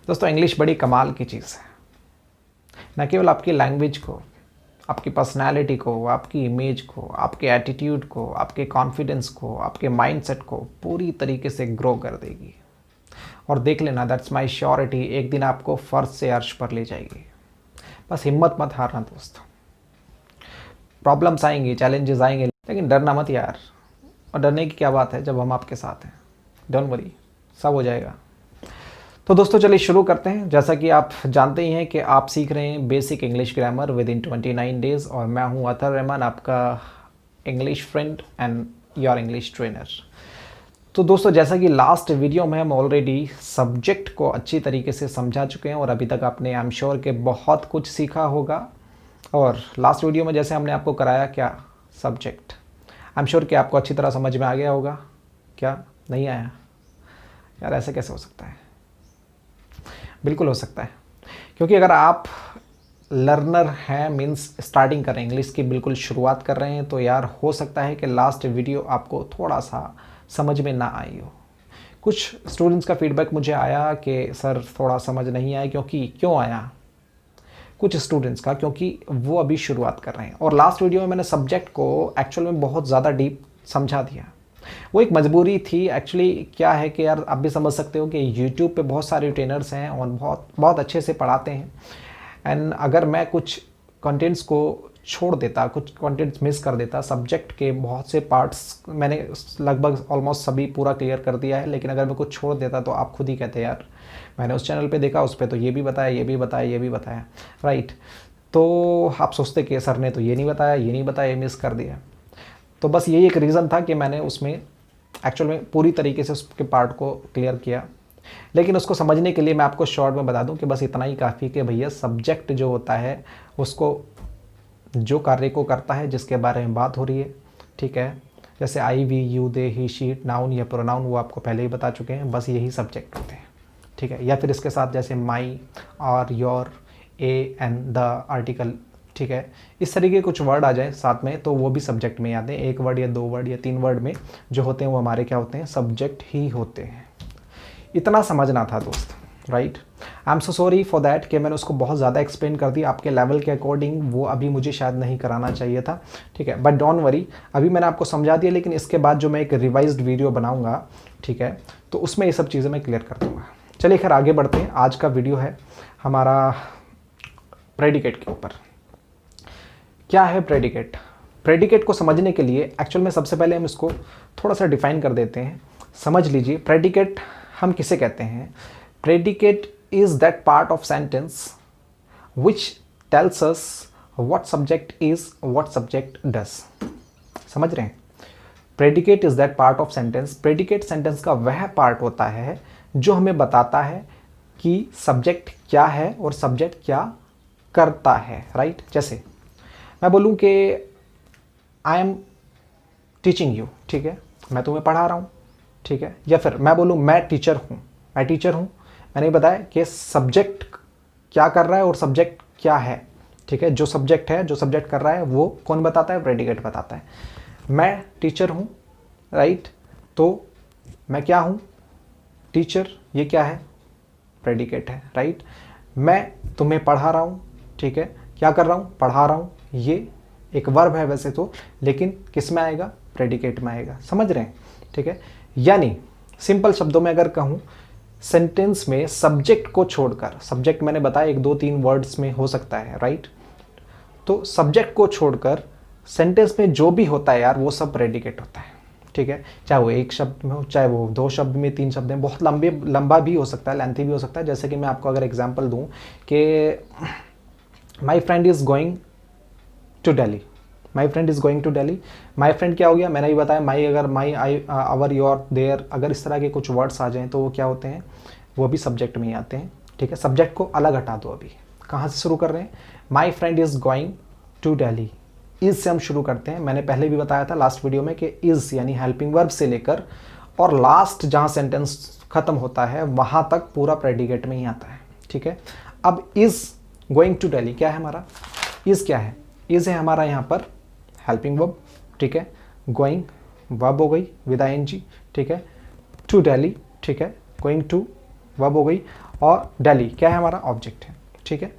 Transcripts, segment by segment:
दोस्तों इंग्लिश बड़ी कमाल की चीज़ है। न केवल आपकी लैंग्वेज को, आपकी पर्सनालिटी को, आपकी इमेज को, आपके एटीट्यूड को, आपके कॉन्फिडेंस को, आपके माइंडसेट को पूरी तरीके से ग्रो कर देगी। और देख लेना, दैट्स माई श्योरिटी, एक दिन आपको फर्श से अर्श पर ले जाएगी। बस हिम्मत मत हारना दोस्तों। प्रॉब्लम्स आएंगे, चैलेंजेस आएंगे, लेकिन डरना मत यार। और डरने की क्या बात है जब हम आपके साथ हैं। डोंट वरी, सब हो जाएगा। तो दोस्तों चलिए शुरू करते हैं। जैसा कि आप जानते ही हैं कि आप सीख रहे हैं basic English grammar with in 29 days, और मैं हूं अतर रहमान, आपका English friend and your English trainer. तो दोस्तों जैसा कि लास्ट वीडियो में हम ऑलरेडी सब्जेक्ट को अच्छी तरीके से समझा चुके हैं और अभी तक आपने आई एम श्योर के बहुत कुछ सीखा होगा। और लास्ट वीडियो में जैसे हमने आपको कराया क्या, सब्जेक्ट, आई एम श्योर कि आपको अच्छी तरह समझ में आ गया होगा। क्या नहीं आया यार? ऐसे कैसे हो सकता है? बिल्कुल हो सकता है, क्योंकि अगर आप लर्नर हैं, मीन्स स्टार्टिंग कर रहे हैं, इंग्लिश की बिल्कुल शुरुआत कर रहे हैं, तो यार हो सकता है कि लास्ट वीडियो आपको थोड़ा सा समझ में ना आई हो। कुछ स्टूडेंट्स का फीडबैक मुझे आया कि सर थोड़ा समझ नहीं आया। क्यों आया कुछ स्टूडेंट्स का? क्योंकि वो अभी शुरुआत कर रहे हैं। और लास्ट वीडियो में मैंने सब्जेक्ट को एक्चुअल में बहुत ज़्यादा डीप समझा दिया। वो एक मजबूरी थी एक्चुअली। क्या है कि यार आप भी समझ सकते हो कि यूट्यूब पे बहुत सारे ट्रेनर्स हैं और बहुत अच्छे से पढ़ाते हैं। एंड अगर मैं कुछ कंटेंट्स को छोड़ देता, कुछ कंटेंट्स मिस कर देता, सब्जेक्ट के बहुत से पार्ट्स मैंने लगभग ऑलमोस्ट सभी पूरा क्लियर कर दिया है, लेकिन अगर मैं कुछ छोड़ देता तो आप खुद ही कहते यार मैंने उस चैनल पे देखा, उस पर तो ये भी बताया, ये भी बताया, ये भी बताया, राइट। तो आप सोचते कि सर ने तो ये नहीं बताया, ये नहीं बताया, ये मिस कर दिया। तो बस यही एक रीज़न था कि मैंने उसमें एक्चुअल में पूरी तरीके से उसके पार्ट को क्लियर किया। लेकिन उसको समझने के लिए मैं आपको शॉर्ट में बता दूं कि बस इतना ही काफ़ी कि भैया सब्जेक्ट जो होता है उसको, जो कार्य को करता है, जिसके बारे में बात हो रही है, ठीक है, जैसे I, we, you, they, he, she, noun या प्रोनाउन, वो आपको पहले ही बता चुके हैं। बस यही सब्जेक्ट होते हैं, ठीक है। या फिर इसके साथ जैसे माई और your, A and the article, ठीक है, इस तरीके के कुछ वर्ड आ जाए साथ में तो वो भी सब्जेक्ट में आते हैं। एक वर्ड या दो वर्ड या तीन वर्ड में जो होते हैं वो हमारे क्या होते हैं, सब्जेक्ट ही होते हैं। इतना समझना था दोस्त, right. I am so sorry for that कि मैंने उसको बहुत ज़्यादा एक्सप्लेन कर दिया आपके लेवल के अकॉर्डिंग। वो अभी मुझे शायद नहीं कराना चाहिए था, ठीक है, बट डोंट वरी, अभी मैंने आपको समझा दिया। लेकिन इसके बाद जो मैं एक रिवाइज्ड वीडियो बनाऊँगा, ठीक है, तो उसमें ये सब चीज़ें मैं क्लियर कर दूँगा। चलिए खैर आगे बढ़ते हैं। आज का वीडियो है हमारा प्रेडिकेट के ऊपर। क्या है प्रेडिकेट? प्रेडिकेट को समझने के लिए एक्चुअल में सबसे पहले हम इसको थोड़ा सा डिफाइन कर देते हैं। समझ लीजिए, प्रेडिकेट हम किसे कहते हैं? Predicate is that part of sentence which tells us what subject is, what subject does. समझ रहे हैं? Predicate is that part of sentence. Predicate sentence का वह पार्ट होता है जो हमें बताता है कि सब्जेक्ट क्या है और सब्जेक्ट क्या करता है, राइट। जैसे मैं बोलूँ कि आई एम टीचिंग यू, ठीक है, मैं तुम्हें पढ़ा रहा हूँ, ठीक है। या फिर मैं बोलूँ मैं टीचर हूँ, मैं टीचर हूँ, मैंने बताया कि सब्जेक्ट क्या कर रहा है और सब्जेक्ट क्या है, ठीक है। जो सब्जेक्ट है, जो सब्जेक्ट कर रहा है, वो कौन बताता है? प्रेडिकेट बताता है। मैं टीचर हूँ, राइट, तो मैं क्या हूँ? टीचर। ये क्या है? प्रेडिकेट है, राइट। मैं तुम्हें पढ़ा रहा हूँ, ठीक है, क्या कर रहा हूँ? पढ़ा रहा हूँ। ये एक वर्ब है वैसे तो, लेकिन किस में आएगा? प्रेडिकेट में आएगा। समझ रहे हैं? ठीक है। यानी सिंपल शब्दों में अगर कहूँ, सेंटेंस में सब्जेक्ट को छोड़कर, सब्जेक्ट मैंने बताया एक दो तीन वर्ड्स में हो सकता है, राइट, तो सब्जेक्ट को छोड़कर सेंटेंस में जो भी होता है यार वो सब प्रेडिकेट होता है, ठीक है। चाहे वो एक शब्द में हो, चाहे वो दो शब्द में, तीन शब्द में, बहुत लंबा भी हो सकता है, लेंथी भी हो सकता है। जैसे कि मैं आपको अगर एग्जांपल दूं कि my friend is going to Delhi, my friend is going to Delhi. My friend क्या हो गया? मैंने भी बताया माई, अगर my, I, our, your, their, अगर इस तरह के कुछ वर्ड्स आ जाएं तो वो क्या होते हैं? वो भी सब्जेक्ट में ही आते हैं, ठीक है। सब्जेक्ट को अलग हटा दो। अभी कहाँ से शुरू कर रहे हैं? My friend is going to Delhi, is से हम शुरू करते हैं। मैंने पहले भी बताया था लास्ट वीडियो में कि इज यानी हेल्पिंग वर्ब से लेकर और लास्ट जहाँ सेंटेंस खत्म होता है वहाँ तक पूरा प्रेडिकेट में ही आता है, ठीक है। अब इज गोइंग टू दिल्ली क्या है हमारा? इज क्या है? इज है हमारा यहाँ पर हेल्पिंग वर्ब, ठीक है। गोइंग वर्ब हो गई विद आईएनजी, ठीक है। टू दिल्ली, ठीक है, गोइंग टू वर्ब हो गई। और दिल्ली क्या है, हमारा ऑब्जेक्ट है। ठीक है,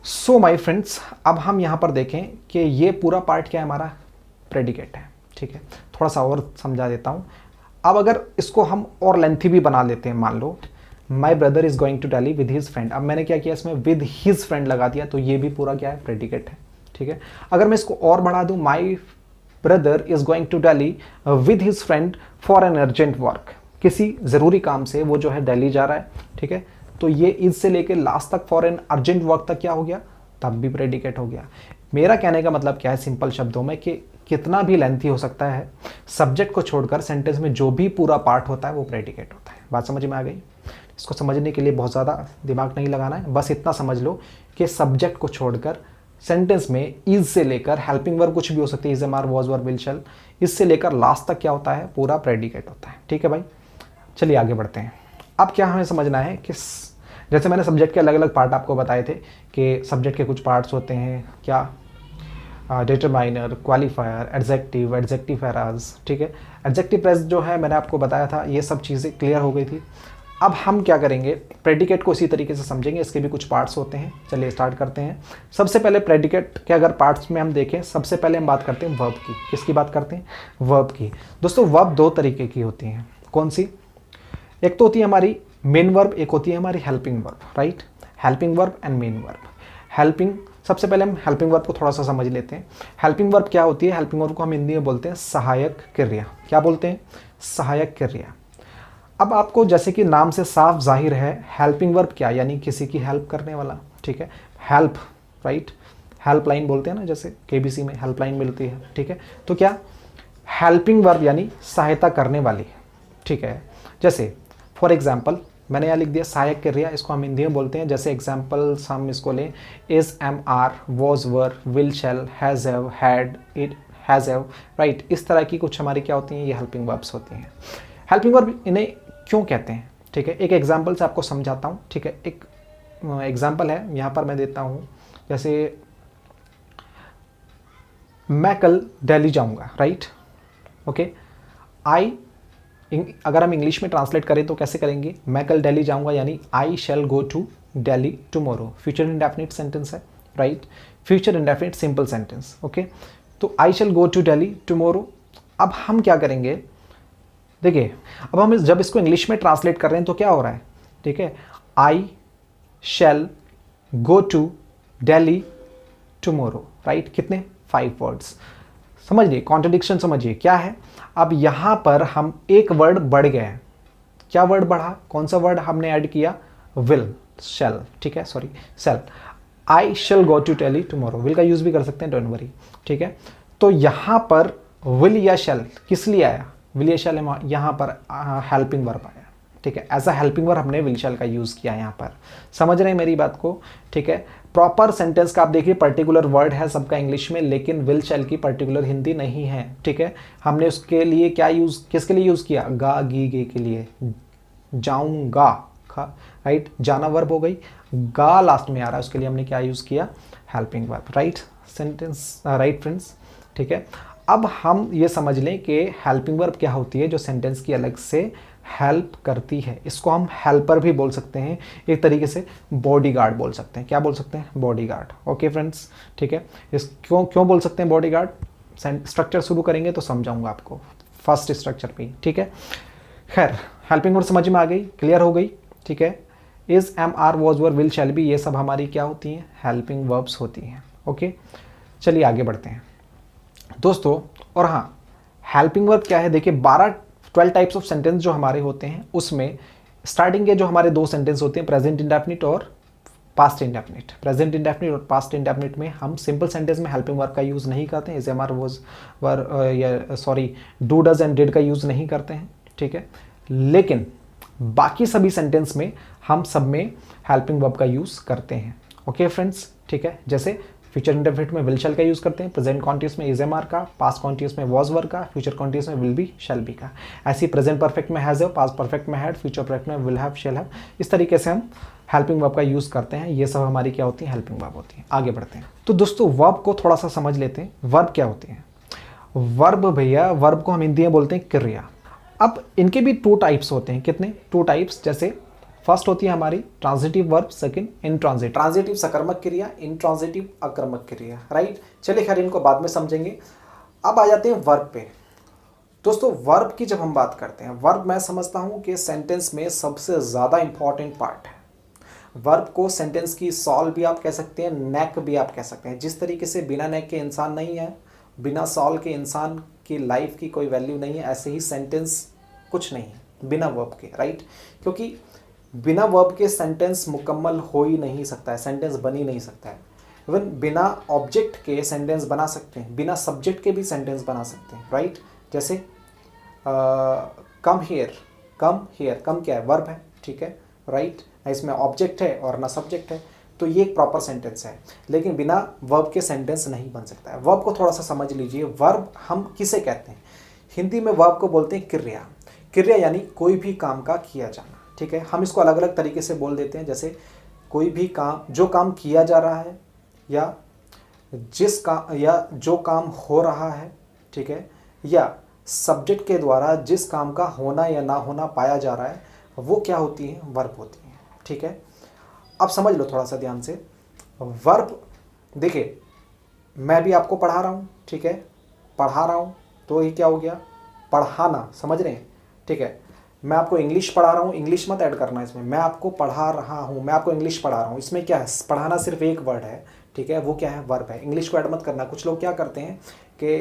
सो माय फ्रेंड्स, अब हम यहाँ पर देखें कि ये पूरा पार्ट क्या है, हमारा प्रेडिकेट है। ठीक है, थोड़ा सा और समझा देता हूँ। अब अगर इसको हम और लेंथी भी बना लेते हैं, मान लो my brother is going to Delhi with his friend. अब मैंने क्या किया, इसमें विद हिज फ्रेंड लगा दिया, तो ये भी पूरा क्या है, प्रेडिकेट है। ठीक है, अगर मैं इसको और बढ़ा दूं, my brother is going to Delhi with his friend for an urgent work, किसी ज़रूरी काम से वो जो है दिल्ली जा रहा है। ठीक है, तो ये इज से लेके लास्ट तक फॉर एन अर्जेंट वर्क तक क्या हो गया, तब भी प्रेडिकेट हो गया। मेरा कहने का मतलब क्या है, सिंपल शब्दों में, कि कितना भी लेंथी हो सकता है, सब्जेक्ट को छोड़कर सेंटेंस में जो भी पूरा पार्ट होता है वो प्रेडिकेट होता है। बात समझ में आ गई? इसको समझने के लिए बहुत ज़्यादा दिमाग नहीं लगाना है, बस इतना समझ लो कि सब्जेक्ट को छोड़कर सेंटेंस में इज से लेकर हेल्पिंग वर्ब कुछ भी हो सकती है, is, am, are, was, were, will, shall, इससे लेकर लास्ट तक क्या होता है, पूरा प्रेडिकेट होता है। ठीक है भाई, चलिए आगे बढ़ते हैं। अब क्या हमें समझना है कि जैसे मैंने सब्जेक्ट के अलग अलग पार्ट आपको बताए थे कि सब्जेक्ट के कुछ पार्ट्स होते हैं, क्या, determiner, qualifier, adjective, adjective eras. ठीक है, एडजेक्टिव प्रेस जो है मैंने आपको बताया था, ये सब चीज़ें क्लियर हो गई थी। अब हम क्या करेंगे, प्रेडिकेट को इसी तरीके से समझेंगे, इसके भी कुछ पार्ट्स होते हैं। चलिए स्टार्ट करते हैं। सबसे पहले प्रेडिकेट के अगर पार्ट्स में हम देखें, सबसे पहले हम बात करते हैं वर्ब की। किसकी बात करते हैं, वर्ब की। दोस्तों वर्ब दो तरीके की होती हैं। कौन सी? एक तो होती है हमारी मेन वर्ब, एक होती है हमारी helping verb. Right, helping verb and main verb. Helping, सबसे पहले हम हेल्पिंग वर्ब को थोड़ा सा समझ लेते हैं। हेल्पिंग वर्ब क्या होती है? हेल्पिंग वर्ब को हम हिंदी में बोलते हैं सहायक क्रिया। क्या बोलते हैं? सहायक क्रिया। अब आपको जैसे कि नाम से साफ जाहिर है, हेल्पिंग वर्ब क्या, यानी किसी की हेल्प करने वाला। ठीक है, हेल्प, राइट, हेल्पलाइन बोलते हैं ना, जैसे केबीसी में हेल्पलाइन मिलती है। ठीक है, तो क्या हेल्पिंग वर्ब यानी सहायता करने वाली। ठीक है, जैसे फॉर एग्जाम्पल मैंने यहाँ लिख दिया सहायक क्रिया, इसको हम हिंदी में बोलते हैं, जैसे एग्जाम्पल्स हम इसको लें, is, am, are, was, were, will, shall, has, have, had, it, has, have, right. इस तरह की कुछ हमारी क्या होती हैं, ये हेल्पिंग वर्ब्स होती हैं। हेल्पिंग वर्ब इन्हें क्यों कहते हैं? ठीक है, एक एग्जाम्पल से आपको समझाता हूँ। ठीक है, एक एग्जाम्पल है यहाँ पर मैं देता हूँ, जैसे मैं कल दिल्ली जाऊँगा। राइट, ओके, आई, अगर हम इंग्लिश में ट्रांसलेट करें तो कैसे करेंगे, मैं कल दिल्ली जाऊंगा, यानी I shall go to Delhi tomorrow. Future indefinite sentence है। Right, future indefinite simple sentence. Okay, तो I shall go to Delhi tomorrow. अब हम क्या करेंगे, देखिए, अब हम जब इसको इंग्लिश में ट्रांसलेट कर रहे हैं तो क्या हो रहा है, ठीक है, I shall go to Delhi tomorrow. Right, कितने, 5 वर्ड्स। समझिए कॉन्ट्रडिक्शन, समझिए क्या है। अब यहाँ पर हम एक वर्ड बढ़ गए हैं। क्या वर्ड बढ़ा, कौन सा वर्ड हमने ऐड किया, विल, शैल। ठीक है, sorry, shall. I shall go to Delhi tomorrow, will का यूज भी कर सकते हैं, डोंट वरी। ठीक है, तो यहाँ पर विल या शैल किस लिए आया, विल या शैल यहाँ पर हेल्पिंग वर्ब आया। ठीक है, एज अ हेल्पिंग वर्ब हमने विल शैल का यूज किया यहाँ पर। समझ रहे हैं मेरी बात को? ठीक है, प्रॉपर सेंटेंस का आप देखिए पर्टिकुलर वर्ड है सबका इंग्लिश में, लेकिन विल शैल की पर्टिकुलर हिंदी नहीं है। ठीक है, हमने उसके लिए क्या यूज, किसके लिए यूज किया, गा, गी, गे के लिए, जाऊंगा, खा, राइट, जाना वर्ब हो गई, गा लास्ट में आ रहा है, उसके लिए हमने क्या यूज किया, helping verb. Right sentence, right friends. ठीक है, अब हम ये समझ लें कि हेल्पिंग वर्ब क्या होती है, जो सेंटेंस की अलग से हेल्प करती है। इसको हम हेल्पर भी बोल सकते हैं, एक तरीके से बॉडीगार्ड बोल सकते हैं। क्या बोल सकते हैं, बॉडीगार्ड। ओके फ्रेंड्स, ठीक है, इस क्यों बोल सकते हैं बॉडीगार्ड, स्ट्रक्चर शुरू करेंगे तो समझाऊंगा आपको फर्स्ट स्ट्रक्चर पे। ठीक है, खैर हेल्पिंग वर्ब समझ में आ गई, क्लियर हो गई। ठीक है, is, am, are, was, were, will, shall be, ये सब हमारी क्या होती हैं, हेल्पिंग वर्ब्स होती हैं। ओके, चलिए आगे बढ़ते हैं दोस्तों। और हाँ, हेल्पिंग वर्ब क्या है, देखिए 12 टाइप्स ऑफ सेंटेंस जो हमारे होते हैं, उसमें स्टार्टिंग के जो हमारे 2 सेंटेंस होते हैं, प्रेजेंट इंडेफिनिट और पास्ट इंडेफिनिट। प्रेजेंट इंडेफिनिट और पास्ट इंडेफिनिट में हम सिंपल सेंटेंस में हेल्पिंग वर्ब का यूज़ नहीं करते हैं, इज, एम, आर, वॉज, वर, या sorry, do, does and did का यूज़ नहीं करते हैं। ठीक है, लेकिन बाकी सभी सेंटेंस में हम सब में हेल्पिंग वर्ब का यूज़ करते हैं। ओके फ्रेंड्स, ठीक है, जैसे फ्यूचर इंडेफिनिट में विल शैल का यूज़ करते हैं, प्रेजेंट कॉन्टिन्यूअस में इज, एम, आर का, पास्ट कॉन्टिन्यूअस में वॉज, वर का, फ्यूचर कॉन्टिन्यूअस में विल बी, शैल बी का। ऐसे ही प्रेजेंट परफेक्ट में हैज़, हैव, पास्ट परफेक्ट में हैड, फ्यूचर परफेक्ट में विल हैव, शैल हैव। इस तरीके से हम हेल्पिंग वर्ब का यूज़ करते हैं। ये सब हमारी क्या होती है, हेल्पिंग वर्ब होती है। आगे बढ़ते हैं तो दोस्तों वर्ब को थोड़ा सा समझ लेते हैं। वर्ब क्या होती है, वर्ब भैया, वर्ब को हम हिंदी में बोलते हैं क्रिया। अब इनके भी 2 टाइप्स होते हैं, कितने, 2 टाइप्स, जैसे फर्स्ट होती है हमारी transitive verb, second intransitive. Transitive सकर्मक क्रिया, इंट्रांजिटिव अकर्मक क्रिया, राइट। चलिए खैर इनको बाद में समझेंगे। अब आ जाते हैं वर्ब पे। दोस्तों वर्ब की जब हम बात करते हैं, वर्ब मैं समझता हूं कि सेंटेंस में सबसे ज़्यादा इंपॉर्टेंट पार्ट है। वर्ब को सेंटेंस की सॉल भी आप कह सकते हैं, नेक भी आप कह सकते हैं। जिस तरीके से बिना नेक के इंसान नहीं है, बिना सॉल के इंसान की लाइफ की कोई वैल्यू नहीं है, ऐसे ही सेंटेंस कुछ नहीं है बिना वर्ब के, राइट। क्योंकि बिना वर्ब के सेंटेंस मुकम्मल हो ही नहीं सकता है, सेंटेंस बन ही नहीं सकता है। इवन बिना ऑब्जेक्ट के सेंटेंस बना सकते हैं, बिना सब्जेक्ट के भी सेंटेंस बना सकते हैं, राइट। जैसे कम हियर, कम हियर, कम क्या है, वर्ब है, ठीक है, राइट। ना इसमें ऑब्जेक्ट है और ना सब्जेक्ट है, तो ये एक प्रॉपर सेंटेंस है। लेकिन बिना वर्ब के सेंटेंस नहीं बन सकता है। वर्ब को थोड़ा सा समझ लीजिए। वर्ब हम किसे कहते हैं? हिंदी में वर्ब को बोलते हैं क्रिया। क्रिया यानी कोई भी काम का किया जाना, ठीक है। हम इसको अलग अलग तरीके से बोल देते हैं, जैसे कोई भी काम, जो काम किया जा रहा है, या जो काम हो रहा है, ठीक है, या सब्जेक्ट के द्वारा जिस काम का होना या ना होना पाया जा रहा है, वो क्या होती है? वर्ब होती है, ठीक है। अब समझ लो थोड़ा सा ध्यान से। वर्ब, देखिए मैं भी आपको पढ़ा रहा हूँ, ठीक है, पढ़ा रहा हूँ तो ये क्या हो गया? पढ़ाना, समझ रहे हैं, ठीक है। मैं आपको इंग्लिश पढ़ा रहा हूँ, इंग्लिश मत ऐड करना इसमें, मैं आपको पढ़ा रहा हूँ, मैं आपको इंग्लिश पढ़ा रहा हूँ, इसमें क्या है? पढ़ाना सिर्फ एक वर्ड है, ठीक है, वो क्या है? वर्ब है। इंग्लिश को ऐड मत करना। कुछ लोग क्या करते हैं कि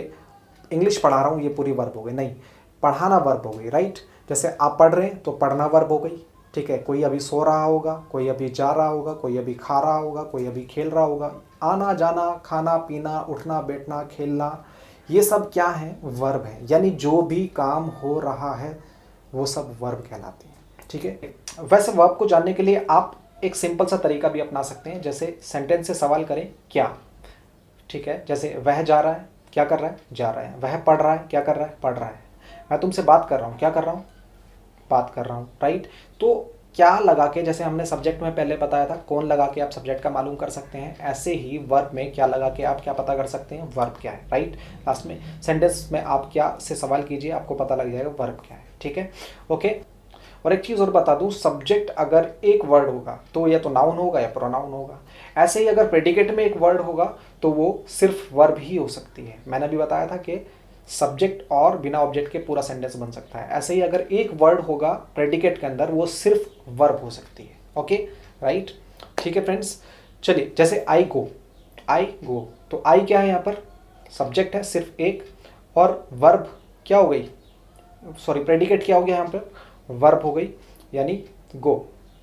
इंग्लिश पढ़ा रहा हूँ, ये पूरी वर्ब हो गई, नहीं, पढ़ाना वर्ब हो गई, राइट। जैसे आप पढ़ रहे हैं तो पढ़ना वर्ब हो गई, ठीक है। कोई अभी सो रहा होगा, कोई अभी जा रहा होगा, कोई अभी खा रहा होगा, कोई अभी खेल रहा होगा। आना जाना, खाना पीना, उठना बैठना, खेलना, ये सब क्या है? वर्ब है। यानी जो भी काम हो रहा है वो सब वर्ब कहलाते हैं, ठीक है। वैसे वर्ब को जानने के लिए आप एक सिंपल सा तरीका भी अपना सकते हैं। जैसे सेंटेंस से सवाल करें क्या, ठीक है। जैसे वह जा रहा है, क्या कर रहा है? जा रहा है। वह पढ़ रहा है, क्या कर रहा है? पढ़ रहा है। मैं तुमसे बात कर रहा हूँ, क्या कर रहा हूँ? बात कर रहा हूँ, राइट। तो क्या लगा के, जैसे हमने सब्जेक्ट में पहले बताया था, कौन लगा के आप सब्जेक्ट का मालूम कर सकते हैं, ऐसे ही वर्ब में क्या लगा के आप क्या पता कर सकते हैं? वर्ब क्या है, राइट। लास्ट में सेंटेंस में आप क्या से सवाल कीजिए, आपको पता लग जाएगा वर्ब क्या है, ठीक है, ओके। और एक चीज़ और बता दूं, सब्जेक्ट अगर एक वर्ड होगा तो या तो नाउन होगा या प्रोनाउन होगा। ऐसे ही अगर प्रेडिकेट में एक वर्ड होगा तो वो सिर्फ वर्ब ही हो सकती है। मैंने अभी बताया था कि सब्जेक्ट और बिना ऑब्जेक्ट के पूरा सेंटेंस बन सकता है। ऐसे ही अगर एक वर्ड होगा प्रेडिकेट के अंदर, वो सिर्फ वर्ब हो सकती है, ओके, राइट, ठीक है फ्रेंड्स। चलिए, जैसे आई गो, तो आई क्या है? यहाँ पर सब्जेक्ट है सिर्फ एक, और वर्ब क्या हो गई? सॉरी, प्रेडिकेट क्या हो गया? यहाँ पर वर्ब हो गई, यानी गो।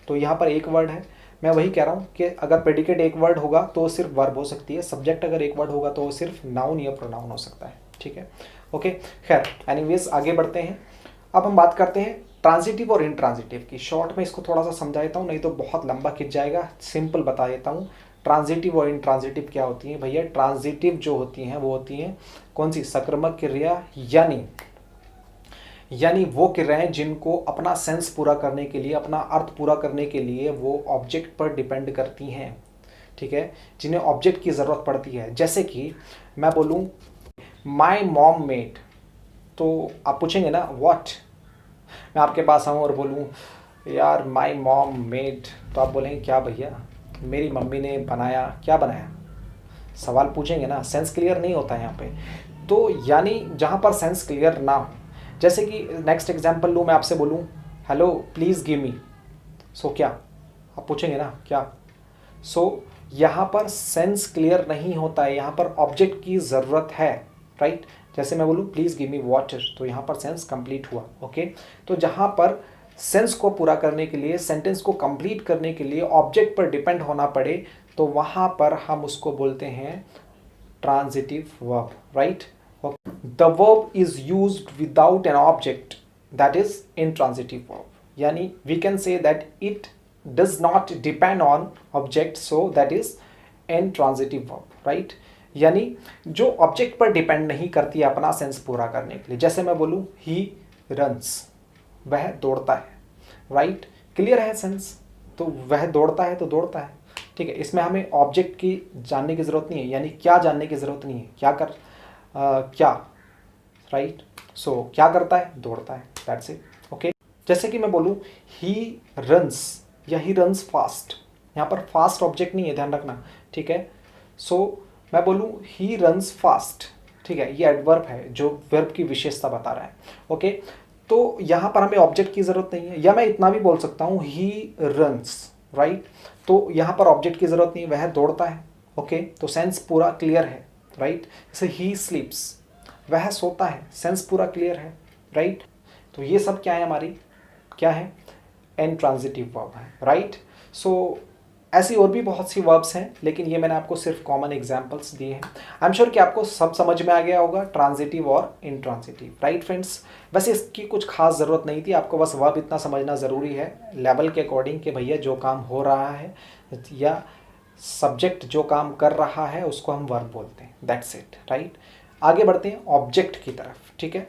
तो यहाँ पर एक वर्ड है। मैं वही कह रहा हूँ कि अगर प्रेडिकेट एक वर्ड होगा तो वो सिर्फ वर्ब हो सकती है, सब्जेक्ट अगर एक वर्ड होगा तो वो सिर्फ नाउन या प्रोनाउन हो सकता है, ठीक है, ओके। खैर एनीवेज आगे बढ़ते हैं। अब हम बात करते हैं ट्रांजिटिव और इंट्रांजिटिव की। शॉर्ट में इसको थोड़ा सा समझा देता हूँ, नहीं तो बहुत लंबा खिंच जाएगा। सिंपल बता देता हूँ, ट्रांजिटिव और इंट्रांजिटिव क्या होती है भैया। ट्रांजिटिव जो होती हैं वो होती हैं कौन सी? सकर्मक क्रिया, यानी वो क्रियाएं जिनको अपना सेंस पूरा करने के लिए, अपना अर्थ पूरा करने के लिए वो ऑब्जेक्ट पर डिपेंड करती हैं, ठीक है, जिन्हें ऑब्जेक्ट की ज़रूरत पड़ती है। जैसे कि मैं बोलूँ माई मॉम मेड, तो आप पूछेंगे ना व्हाट। मैं आपके पास आऊँ और बोलूँ यार माई मॉम मेड, तो आप बोलेंगे क्या भैया? मेरी मम्मी ने बनाया, क्या बनाया? सवाल पूछेंगे ना, सेंस क्लियर नहीं होता है यहाँ पे। तो यानी जहाँ पर सेंस क्लियर ना हो, जैसे कि नेक्स्ट एग्जांपल लूँ, मैं आपसे बोलूँ हेलो प्लीज़ गिव मी, सो क्या? आप पूछेंगे ना क्या? सो यहाँ पर सेंस क्लियर नहीं होता है, यहाँ पर ऑब्जेक्ट की ज़रूरत है, राइट। जैसे मैं बोलूँ प्लीज़ गिव मी वाटर, तो यहाँ पर सेंस कंप्लीट हुआ, ओके। तो जहाँ पर सेंस को पूरा करने के लिए, सेंटेंस को कंप्लीट करने के लिए ऑब्जेक्ट पर डिपेंड होना पड़े, तो वहाँ पर हम उसको बोलते हैं transitive verb, right. The verb is used without an object, that is intransitive verb. यानी we can say that it does not depend on object, so that is intransitive verb, right? यानी जो ऑब्जेक्ट पर depend नहीं करती है अपना sense पूरा करने के लिए। जैसे मैं बोलूँ he runs, वह दौड़ता है, राइट, क्लियर है सेंस। तो वह दौड़ता है तो दौड़ता है, ठीक है। इसमें हमें ऑब्जेक्ट की जानने की ज़रूरत नहीं है, यानी क्या जानने की ज़रूरत नहीं है, क्या, राइट। सो क्या करता है? दौड़ता है, दैट्स इट, ओके। जैसे कि मैं बोलूँ ही रन्स, या ही रन्स फास्ट। यहाँ पर फास्ट ऑब्जेक्ट नहीं है, ध्यान रखना, ठीक है। सो मैं बोलूँ ही रन्स फास्ट, ठीक है, ये एडवर्ब है जो वर्ब की विशेषता बता रहा है। ओके, तो यहाँ पर हमें ऑब्जेक्ट की ज़रूरत नहीं है, या मैं इतना भी बोल सकता हूँ ही रन्स, राइट। तो यहाँ पर ऑब्जेक्ट की ज़रूरत नहीं, वह दौड़ता है। ओके, तो सेंस पूरा क्लियर है, राइट। जैसे ही स्लीप्स, वह सोता है, सेंस पूरा क्लियर है, राइट। तो ये सब क्या है, हमारी क्या है, इंट्रांजिटिव वर्ब है, राइट। सो ऐसी और भी बहुत सी वर्ब्स हैं, लेकिन ये मैंने आपको सिर्फ कॉमन एग्जांपल्स दिए हैं। आई एम श्योर कि आपको सब समझ में आ गया होगा, ट्रांजिटिव और इंट्रांजिटिव, राइट फ्रेंड्स। वैसे इसकी कुछ खास ज़रूरत नहीं थी, आपको बस वर्ब इतना समझना ज़रूरी है लेवल के अकॉर्डिंग कि भैया जो काम हो रहा है या सब्जेक्ट जो काम कर रहा है उसको हम वर्ब बोलते हैं, दैट्स इट, राइट। आगे बढ़ते हैं ऑब्जेक्ट की तरफ, ठीक है।